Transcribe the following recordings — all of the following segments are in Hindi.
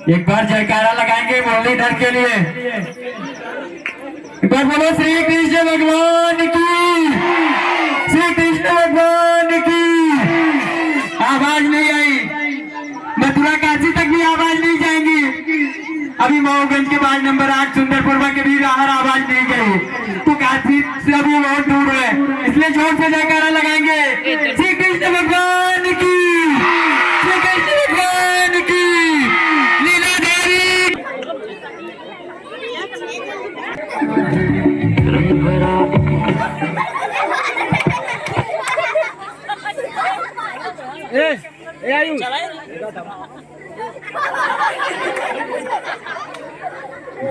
एक बार जयकारा लगाएंगे मुरलीधर के लिए। एक बार बोलो श्री कृष्ण भगवान की, श्री कृष्ण भगवान की। आवाज नहीं आई, मथुरा काशी तक भी आवाज नहीं जाएंगी। अभी मऊगंज के बाद नंबर 8 सुंदरपुर के भी बाहर आवाज नहीं गई, तो काशी से अभी बहुत दूर है, इसलिए जोर से जयकारा लगाएंगे। श्री कृष्ण भगवान की, श्री कृष्ण भगवान की।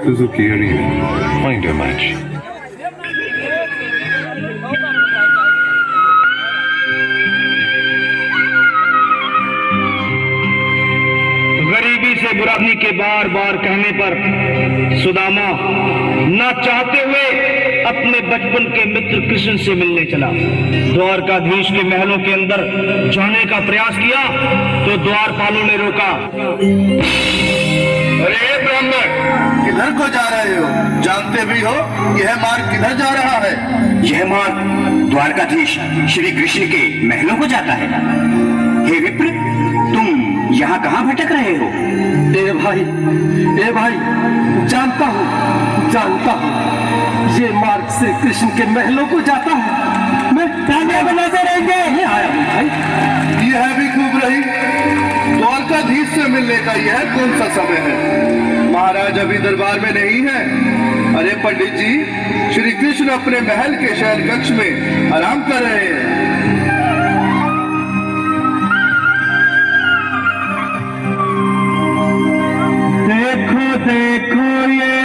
Suzuki Arena. Find a match. गरीबी से बुरानी के बार बार कहने पर सुदामा न चाहते हुए अपने बचपन के मित्र कृष्ण से मिलने चला। द्वारकाधीश के महलों के अंदर जाने का प्रयास किया तो द्वारपालों ने रोका। अरे ब्राह्मण, किधर को जा रहे हो? जानते भी हो यह मार्ग किधर जा रहा है? यह मार्ग द्वारकाधीश श्री कृष्ण के महलों को जाता है। हे विप्र, तुम यहाँ कहाँ भटक रहे हो? ए भाई, जानता हूँ ये मार्ग से कृष्ण के महलों को जाता है। मैं ताने बनाते रहेंगे। आया हूँ भाई। यह भी खूब रही, द्वारकाधीश से मिलने का यह कौन सा समय है? महाराज अभी दरबार में नहीं है। अरे पंडित जी, श्री कृष्ण अपने महल के शयन कक्ष में आराम कर रहे हैं। देखो ये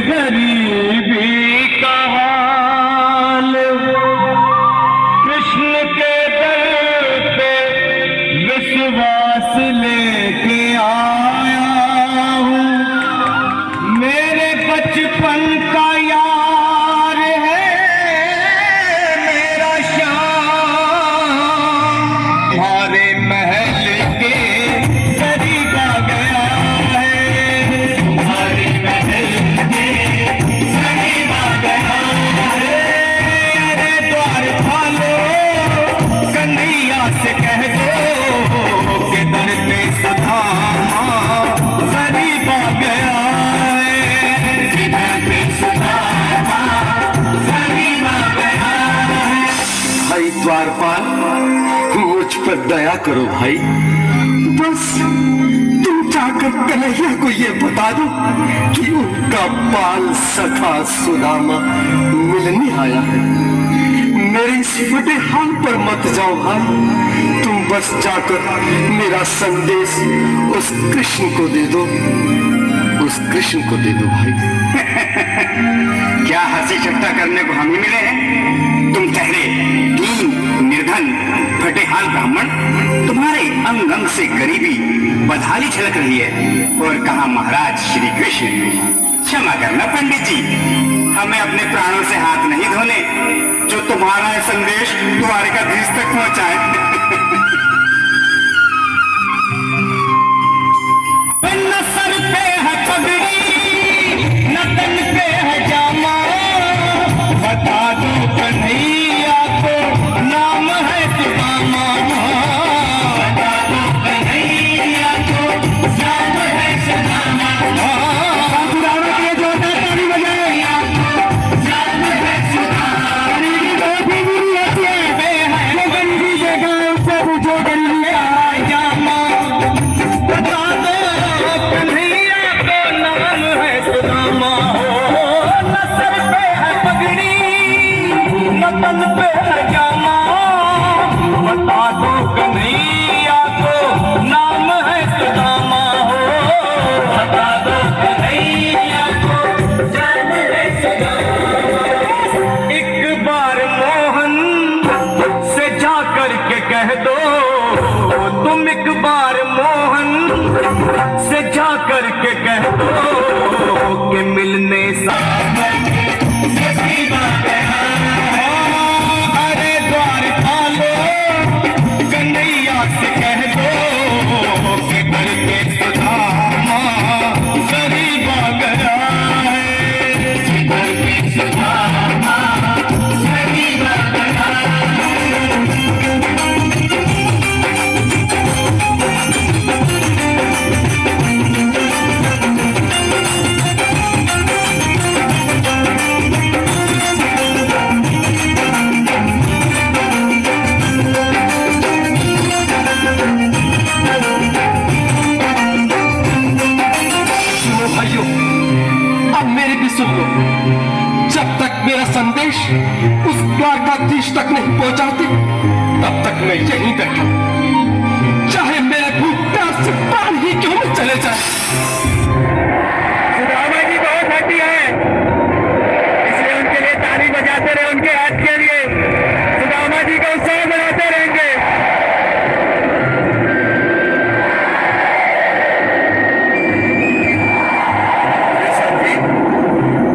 गरीबी का हाल, कृष्ण के दर पे विश्वास लेके आया हूँ। मेरे बचपन का यार है मेरा श्याम, हमारे महल के करीब आ गया है, हमारे महल के करीब आ गया है। अरे द्वारपालो, कन्हैया से कह दो कि दर पे सुदामा करीब आ गया है, दर पे सुदामा करीब आ गया है। भाई द्वारपाल, मुझ पर दया करो भाई। बस तुम जाकर कन्हैया को ये बता दो कि उनका बाल सखा सुदामा मिलने आया है। मेरे इस फटे हाल पर मत जाओ भाई, तुम बस जाकर मेरा संदेश उस कृष्ण को दे दो, उस कृष्ण को दे दो भाई। क्या हंसी ठट्टा करने को हम ही मिले हैं? तुम ठहरे दीन निर्धन फटे हाल ब्राह्मण, तुम्हारे अंग अंग से गरीबी बदहाली झलक रही है। और कहा महाराज श्री कृष्ण। क्षमा करना पंडित जी, हमें अपने प्राणों से हाथ नहीं धोने जो तुम्हारा संदेश द्वारकाधीश तक पहुंचाए। न सर पे है पगड़ी, न तन पे है जामा, बता दो कन्हैया को नाम है सुदामा, बता दो कन्हैया को नाम है सुदामा। पुराणों के जो ताली बजाए, नाम है सुदामा। गरीबी बुरी है, गरीबी जगह सब जो गरीबी है जामा, बता दो कन्हैया को नाम है सुदामा। न सर पे है पगड़ी, न तन पे है जामा, बता दो कन्हैया को नाम है सुदामा। बता दो कन्हैया को नाम है सुदामा। एक बार मोहन से जा करके कह दो, तुम एक बार मोहन से जा करके कह दो कि मिलने सा नसीब आ गया। अरे द्वारका पहुंचाते तब तक मैं यहीं बैठा, चाहे मेरे भूख प्यास से प्राण ही क्यों न चले जाए। सुदामा जी बहुत हड्डी है, इसलिए उनके लिए ताली बजाते रहे, उनके हाथ के लिए सुदामा जी का उत्साह बढ़ाते रहेंगे।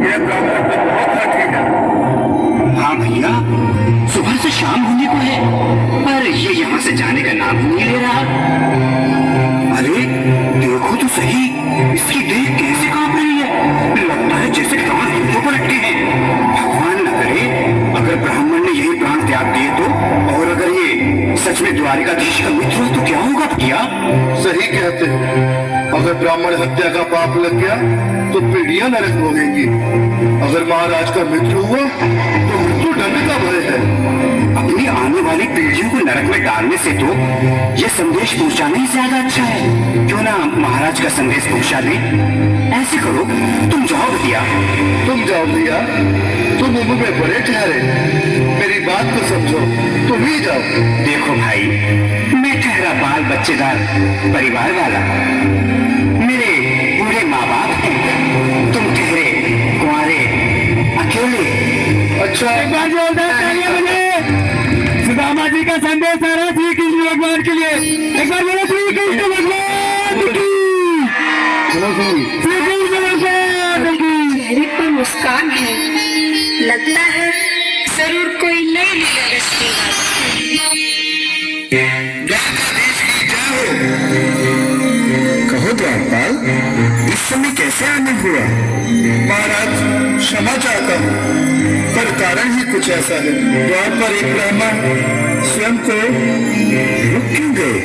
ये ब्राह्मण तो बहुत हठी है। हाँ भैया, सुबह से शाम होने को है पर ये यहाँ से जाने का नाम ही नहीं ले रहा। अरे देखो तो सही, इसकी देह कैसे कांप रही है, लगता है जैसे प्राण हिंदों पर अटके हैं। भगवान न करे अगर ब्राह्मण ने यही प्राण त्याग दिए तो, और अगर ये सच में द्वारिकाधीश का मित्र हो तो क्या होगा भैया? सही कहते हो, अगर ब्राह्मण हत्या का पाप लग गया तो पीढ़ियां नरक भोगेंगी। अगर महाराज का मित्र हुआ तो मृत्यु दंड का भय है। अपनी आने वाली पीढ़ियों को नरक में डालने से तो ये संदेश पहुंचाना ही ज्यादा अच्छा है। क्यों ना महाराज का संदेश पहुंचा दे। ऐसे करो, तुम जाओ भैया। तुम जाओ भैया, तुम उम्र में बड़े ठहरे, मेरी बात को समझो, तुम ही जाओ। देखो भाई, मैं ठहरा बाल बच्चेदार परिवार वाला, मेरे बूढ़े माँ बाप हैं, तुम ठहरे कुंवारे अकेले। अच्छा, एक बार जोरदार तालियां बजाएं। सुदामा जी का संदेश आ रहा है श्री कृष्ण भगवान के लिए। एक बार बोलो श्री कृष्ण भगवान की, श्री कृष्ण भगवान की। चेहरे पर मुस्कान है, लगता है जरूर कोई नई लीला रचेगा। कहो द्वारपाल, इस समय कैसे आने हुआ? महाराज क्षमा चाहता हूँ, पर कारण ही कुछ ऐसा है। द्वार पर एक ब्राह्मण स्वयं को रुक क्यों गए?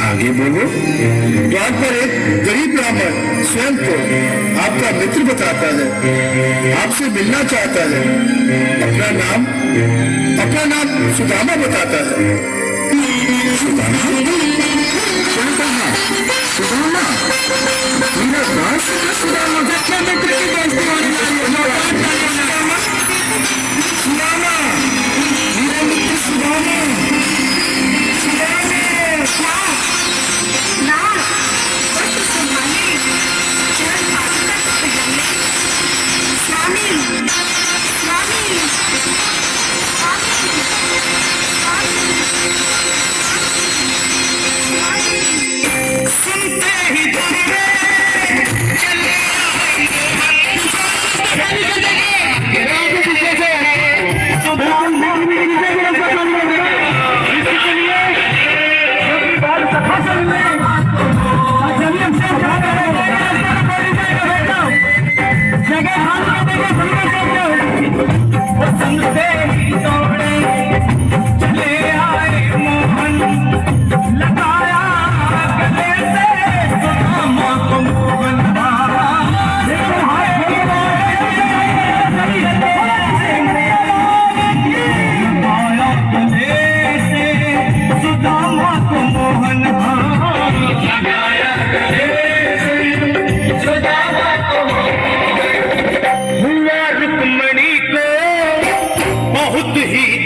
आगे बोलो। द्वार पर एक गरीब ब्राह्मण स्वयं को आपका मित्र बताता है, आपसे मिलना चाहता है। अपना नाम सुदामा बताता है। सुदामा? क्या कहा? सुदामा? मेरा दास का सुदामा? क्या मित्र की दोस्ती होने वाली है? सुदामा, मेरा मित्र सुदामा।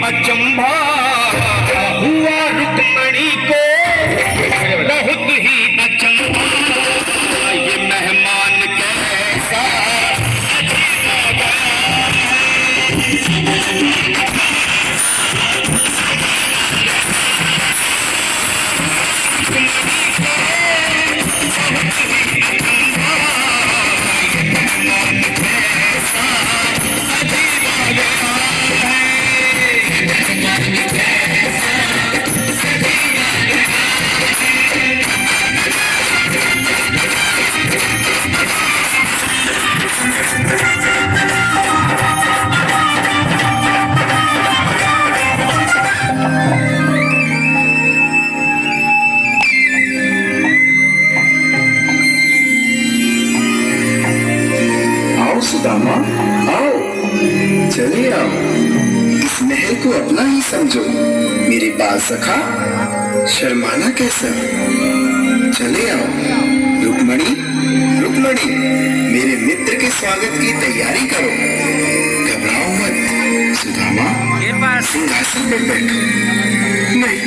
अचंभा हुआ रुक्मणी को, बहुत ही अचंभा, ये मेहमान कैसा सुदामा, आओ, चले आओ। इस महल को अपना ही समझो। मेरे बाल सखा, शर्माना कैसा? चले आओ। रुक्मणी, रुक्मणी, मेरे मित्र के स्वागत की तैयारी करो, घबराओ मत। सुदामा, सिंहासन पर बैठो। नहीं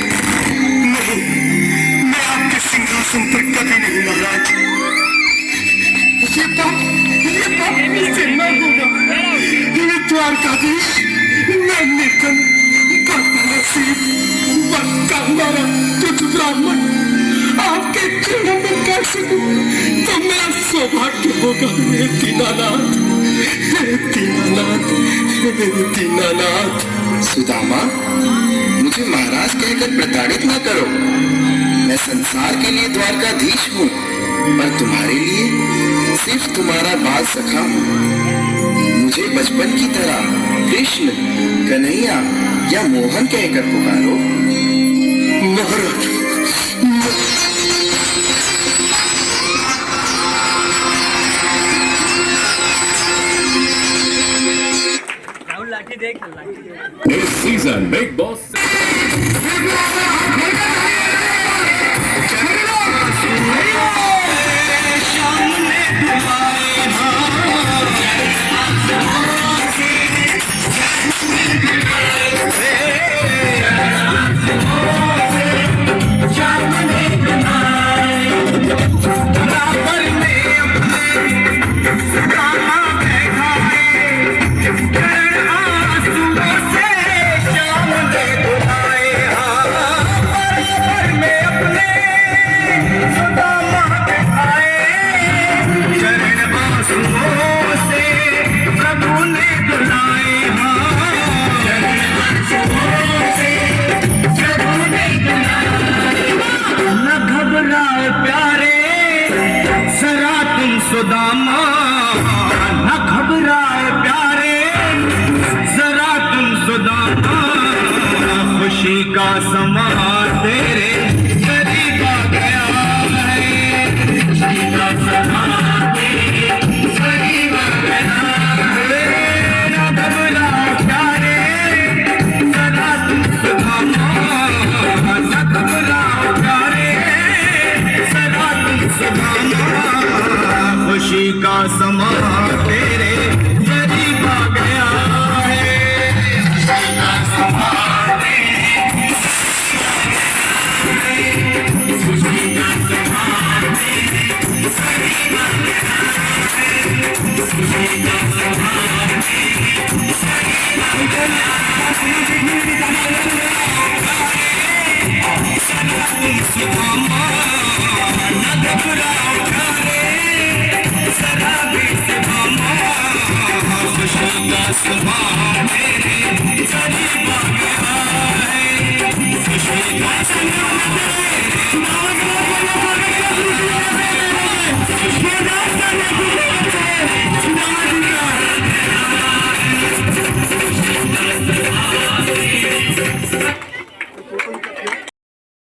नहीं, मैं आपके सिंहासन पर कभी नहीं महाराज। ये पाप मुझसे न होगा। ये द्वारकाधीश, मैं निर्धन, नसीब, बस मारा तुझ ब्राह्मण आपके चरणों में कर सकूं तो मेरा सौभाग्य होगा। हे दीनानाथ, हे दीनानाथ, हे दीनानाथ। सुदामा, मुझे महाराज कहकर प्रताड़ित न करो। मैं संसार के लिए द्वारकाधीश हूँ, पर तुम्हारे लिए सिर्फ तुम्हारा बाल सखा हूँ। मुझे बचपन की तरह कृष्ण, कन्हैया या मोहन कहकर पुकारो। महाराज, This season, Big Boss. Sudama, न घबराए प्यारे, जरा तुम सुदामा, खुशी का समा तेरे करीब आ गया है। खुशी का समा तेरे करीब आ गया है। न घबराए प्यारे, जरा तुम सुदामा, न घबराए प्यारे, जरा तुम सुदामा, खुशी का समा